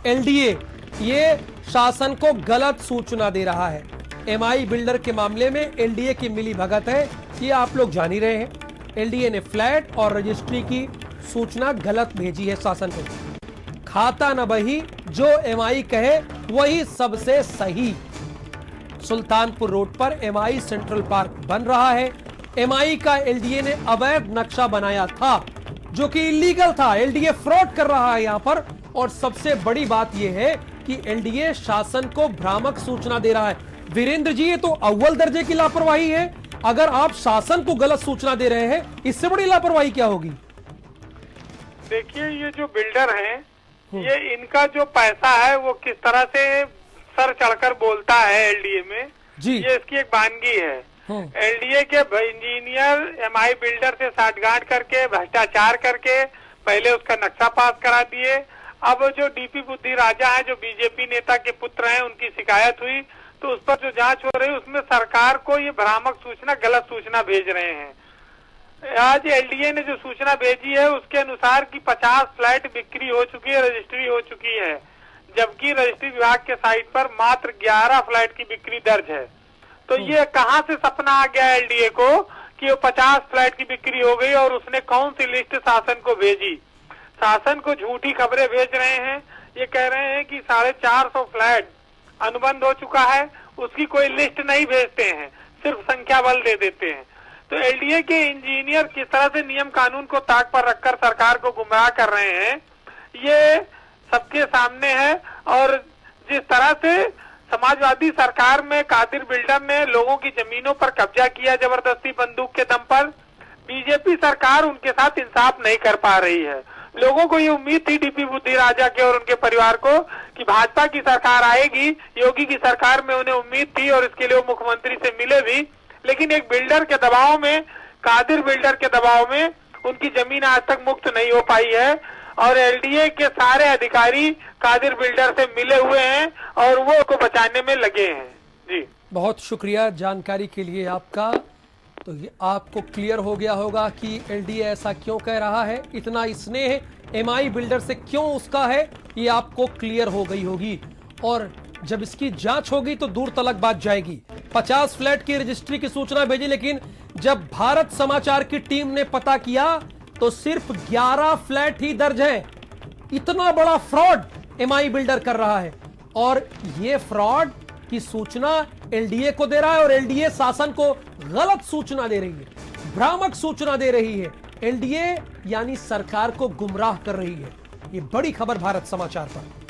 LDA ये शासन को गलत सूचना दे रहा है। एमआई बिल्डर के मामले में एलडीए की मिली भगत है, ये आप लोग जान ही रहे हैं। एलडीए ने फ्लैट और रजिस्ट्री की सूचना गलत भेजी है शासन को। खाता न बही, जो एमआई कहे वही सबसे सही। सुल्तानपुर रोड पर एमआई सेंट्रल पार्क बन रहा है। एमआई का एलडीए ने अवैध नक्शा बनाया था जो कि इलीगल था। एलडीए फ्रॉड कर रहा है यहां पर, और सबसे बड़ी बात यह है कि एलडीए शासन को भ्रामक सूचना दे रहा है। वीरेंद्र जी, ये तो अव्वल दर्जे की लापरवाही है। अगर आप शासन को गलत सूचना दे रहे हैं, इससे बड़ी लापरवाही क्या होगी? देखिए, ये जो बिल्डर हैं, ये इनका जो पैसा है वो किस तरह से सर चढ़कर बोलता है एलडीए में जी। ये इसकी एक वानगी है। एलडीए के इंजीनियर एमआई बिल्डर से साठगांठ करके भ्रष्टाचार करके पहले उसका नक्शा पास करा दिए। अब जो डीपी बुद्धि राजा है, जो बीजेपी नेता के पुत्र हैं, उनकी शिकायत हुई तो उस पर जो जांच हो रही है उसमें सरकार को ये भ्रामक सूचना, गलत सूचना भेज रहे हैं। आज एलडीए ने जो सूचना भेजी है उसके अनुसार कि 50 फ्लैट बिक्री हो चुकी है, रजिस्ट्री हो चुकी है, जबकि रजिस्ट्री विभाग के साइट पर मात्र 11 फ्लैट की बिक्री दर्ज है। तो ये कहां से सपना आ गया एलडीए को कि वो 50 फ्लैट की बिक्री हो गई, और उसने कौन सी लिस्ट शासन को भेजी? शासन को झूठी खबरें भेज रहे हैं। ये कह रहे हैं कि 450 फ्लैट अनुबंध हो चुका है, उसकी कोई लिस्ट नहीं भेजते हैं, सिर्फ संख्या बल दे देते हैं। तो एलडीए के इंजीनियर किस तरह से नियम कानून को ताक पर रखकर सरकार को गुमराह कर रहे हैं, ये सबके सामने है। और जिस तरह से समाजवादी सरकार में कादिर बिल्डर ने लोगों की जमीनों पर कब्जा किया जबरदस्ती बंदूक के दम पर, बीजेपी सरकार उनके साथ इंसाफ नहीं कर पा रही है। लोगों को ये उम्मीद थी डीपी बुद्धि राजा के और उनके परिवार को कि भाजपा की सरकार आएगी, योगी की सरकार में उन्हें उम्मीद थी और इसके लिए वो मुख्यमंत्री से मिले भी, लेकिन एक बिल्डर के दबाव में, कादिर बिल्डर के दबाव में उनकी जमीन आज तक मुक्त नहीं हो पाई है। और एलडीए के सारे अधिकारी कादिर बिल्डर से मिले हुए हैं और वो को बचाने में लगे हैं। जी, बहुत शुक्रिया जानकारी के लिए आपका। तो ये आपको क्लियर हो गया होगा कि एलडीए ऐसा क्यों कह रहा है, इतना स्नेह एमआई बिल्डर से क्यों उसका है, ये आपको क्लियर हो गई होगी। और जब इसकी जांच होगी तो दूर तलक बात जाएगी। 50 फ्लैट की रजिस्ट्री की सूचना भेजी, लेकिन जब भारत समाचार की टीम ने पता किया तो सिर्फ 11 फ्लैट ही दर्ज है। इतना बड़ा फ्रॉड एमआई बिल्डर कर रहा है, और ये फ्रॉड की सूचना एलडीए को दे रहा है, और एलडीए शासन को गलत सूचना दे रही है, भ्रामक सूचना दे रही है। एलडीए यानी सरकार को गुमराह कर रही है। ये बड़ी खबर भारत समाचार पर।